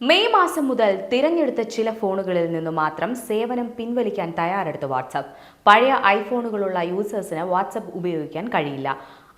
May മാസം മുതൽ തിരഞ്ഞെടുത്ത ചില ഫോണുകളിൽ നിന്ന് മാത്രം സേവനം പിൻവലിക്കാൻ തയ്യാറെടുത്ത വാട്സാപ്പ്. പഴയ ഐഫോണുകളുള്ള യൂസേഴ്സിന് വാട്സാപ്പ് ഉപയോഗിക്കാൻ കഴിയില്ല.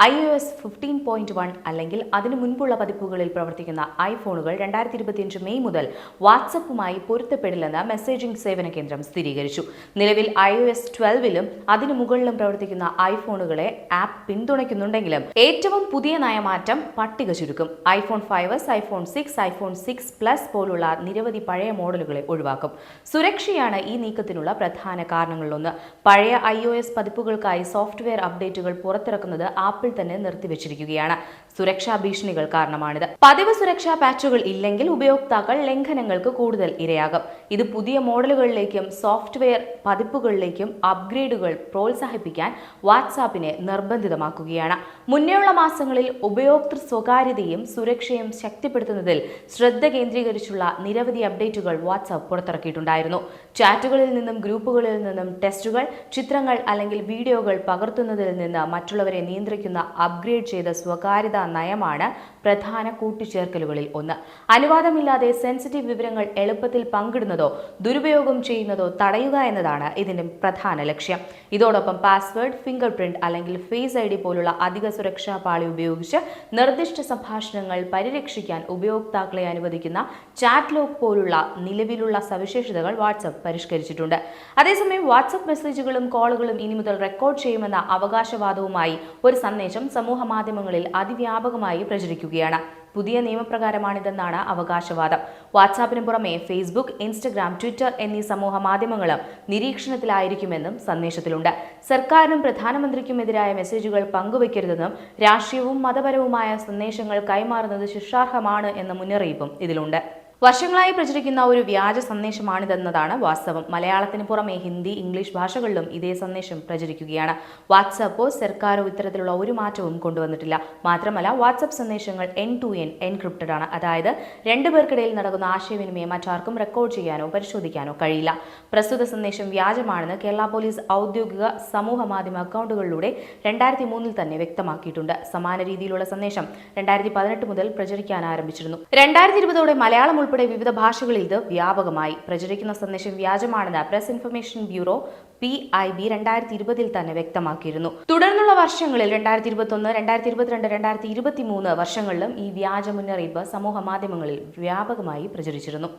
iOS 15.1 അല്ലെങ്കിൽ അതിനു മുൻപുള്ള പതിപ്പുകളിൽ പ്രവർത്തിക്കുന്ന ഐഫോണുകൾ 2025 മെയ് മുതൽ വാട്സപ്പുമായി പൊരുത്തപ്പെടില്ലെന്ന് മെസ്സേജിംഗ് സേവന കേന്ദ്രം സ്ഥിരീകരിച്ചു. നിലവിൽ iOS 12ലും അതിനു മുകളിലും പ്രവർത്തിക്കുന്ന ഐഫോണുകളെ ആപ്പ് പിന്തുണയ്ക്കുന്നുണ്ടെങ്കിലും ഏറ്റവും പുതിയ നയമാറ്റം പട്ടിക ചുരുക്കും. iPhone 5s, iPhone 6, iPhone 6 Plus പോലുള്ള നിരവധി പഴയ മോഡലുകളെ ഒഴിവാക്കും. സുരക്ഷയാണ് ഈ നീക്കത്തിനുള്ള പ്രധാന കാരണങ്ങളിലൊന്ന്. പഴയ iOS പതിപ്പുകൾക്കായി സോഫ്റ്റ്വെയർ അപ്ഡേറ്റുകൾ പുറത്തിറക്കുന്നത് ആപ്പിൾ തന്നെ നിർത്തിവച്ചിരിക്കുകയാണ്. സുരക്ഷാ ഭീഷണികൾ കാരണമാണിത്. പതിവ് സുരക്ഷാ പാച്ചുകൾ ഇല്ലെങ്കിൽ ഉപയോക്താക്കൾ ലംഘനങ്ങൾക്ക് കൂടുതൽ ഇരയാകും. ഇത് പുതിയ മോഡലുകളിലേക്കും സോഫ്റ്റ്വെയർ പതിപ്പുകളിലേക്കും അപ്ഗ്രേഡുകൾ പ്രോത്സാഹിപ്പിക്കാൻ വാട്സാപ്പിനെ നിർബന്ധിതമാക്കുകയാണ്. മുന്നേയുള്ള മാസങ്ങളിൽ ഉപയോക്തൃ സ്വകാര്യതയും സുരക്ഷയും ശക്തിപ്പെടുത്തുന്നതിൽ ശ്രദ്ധ കേന്ദ്രീകരിച്ചുള്ള നിരവധി അപ്ഡേറ്റുകൾ വാട്സാപ്പ് പുറത്തിറക്കിയിട്ടുണ്ടായിരുന്നു. ചാറ്റുകളിൽ നിന്നും ഗ്രൂപ്പുകളിൽ നിന്നും ടെക്സ്റ്റുകൾ, ചിത്രങ്ങൾ അല്ലെങ്കിൽ വീഡിയോകൾ പകർത്തുന്നതിൽ നിന്ന് മറ്റുള്ളവരെ നിയന്ത്രിക്കുന്ന അപ്ഗ്രേഡ് ചെയ്ത സ്വകാര്യതാ നയമാണ് പ്രധാന കൂട്ടിച്ചേർക്കലുകളിൽ ഒന്ന്. അനുവാദമില്ലാതെ സെൻസിറ്റീവ് വിവരങ്ങൾ എളുപ്പത്തിൽ പങ്കിടുന്നതോ ദുരുപയോഗം ചെയ്യുന്നതോ തടയുക എന്നതാണ് ഇതിന്റെ പ്രധാന ലക്ഷ്യം. ഇതോടൊപ്പം പാസ്വേഡ്, ഫിംഗർ പ്രിന്റ് അല്ലെങ്കിൽ ഫേസ് ID പോലുള്ള അധിക സുരക്ഷാ പാളി ഉപയോഗിച്ച് നിർദ്ദിഷ്ട സംഭാഷണങ്ങൾ പരിരക്ഷിക്കാൻ ഉപയോക്താക്കളെ അനുവദിക്കുന്ന ചാറ്റ് ലോക്ക് പോലുള്ള നിലവിലുള്ള സവിശേഷതകൾ വാട്സാപ്പ് പരിഷ്കരിച്ചിട്ടുണ്ട്. അതേസമയം വാട്സാപ്പ് മെസ്സേജുകളും കോളുകളും ഇനി മുതൽ റെക്കോർഡ് ചെയ്യുമെന്ന അവകാശവാദവുമായി ഒരു സന്ദേശം സമൂഹ മാധ്യമങ്ങളിൽ അതിവ്യാപകമായി പ്രചരിക്കുകയാണ്. പുതിയ നിയമപ്രകാരമാണിതെന്നാണ് അവകാശവാദം. വാട്സാപ്പിന് പുറമെ ഫേസ്ബുക്ക്, ഇൻസ്റ്റഗ്രാം, ട്വിറ്റർ എന്നീ സമൂഹ മാധ്യമങ്ങളും നിരീക്ഷണത്തിലായിരിക്കുമെന്നും സന്ദേശത്തിലുണ്ട്. സർക്കാരിനും പ്രധാനമന്ത്രിക്കുമെതിരായ മെസ്സേജുകൾ പങ്കുവയ്ക്കരുതെന്നും രാഷ്ട്രീയവും മതപരവുമായ സന്ദേശങ്ങൾ കൈമാറുന്നത് ശിക്ഷാർഹമാണ് എന്ന മുന്നറിയിപ്പും ഇതിലുണ്ട്. വർഷങ്ങളായി പ്രചരിക്കുന്ന ഒരു വ്യാജ സന്ദേശമാണിതെന്നതാണ് വാസ്തവം. മലയാളത്തിന് പുറമെ ഹിന്ദി, ഇംഗ്ലീഷ് ഭാഷകളിലും ഇതേ സന്ദേശം പ്രചരിക്കുകയാണ്. വാട്സാപ്പോ സർക്കാരോ ഇത്തരത്തിലുള്ള ഒരു മാറ്റവും കൊണ്ടുവന്നിട്ടില്ല. മാത്രമല്ല, വാട്സാപ്പ് സന്ദേശങ്ങൾ end-to-end എൻക്രിപ്റ്റഡ് ആണ്. അതായത് രണ്ടുപേർക്കിടയിൽ നടക്കുന്ന ആശയവിനിമയം മറ്റാർക്കും റെക്കോർഡ് ചെയ്യാനോ പരിശോധിക്കാനോ കഴിയില്ല. പ്രസ്തുത സന്ദേശം വ്യാജമാണെന്ന് കേരള പോലീസ് ഔദ്യോഗിക സമൂഹ മാധ്യമ അക്കൗണ്ടുകളിലൂടെ 2003 തന്നെ വ്യക്തമാക്കിയിട്ടുണ്ട്. സമാന രീതിയിലുള്ള സന്ദേശം 2018 മുതൽ പ്രചരിക്കാൻ ആരംഭിച്ചിരുന്നു. 2020 മലയാളം ഉൾപ്പെടെ വിവിധ ഭാഷകളിൽ ഇത് വ്യാപകമായി. പ്രചരിക്കുന്ന സന്ദേശം വ്യാജമാണെന്ന് പ്രസ് ഇൻഫർമേഷൻ ബ്യൂറോ PIB 2020 തന്നെ വ്യക്തമാക്കിയിരുന്നു. തുടർന്നുള്ള വർഷങ്ങളിൽ 2021, 2022, 2023 വർഷങ്ങളിലും ഈ വ്യാജ മുന്നറിയിപ്പ് സമൂഹ മാധ്യമങ്ങളിൽ വ്യാപകമായി പ്രചരിച്ചിരുന്നു.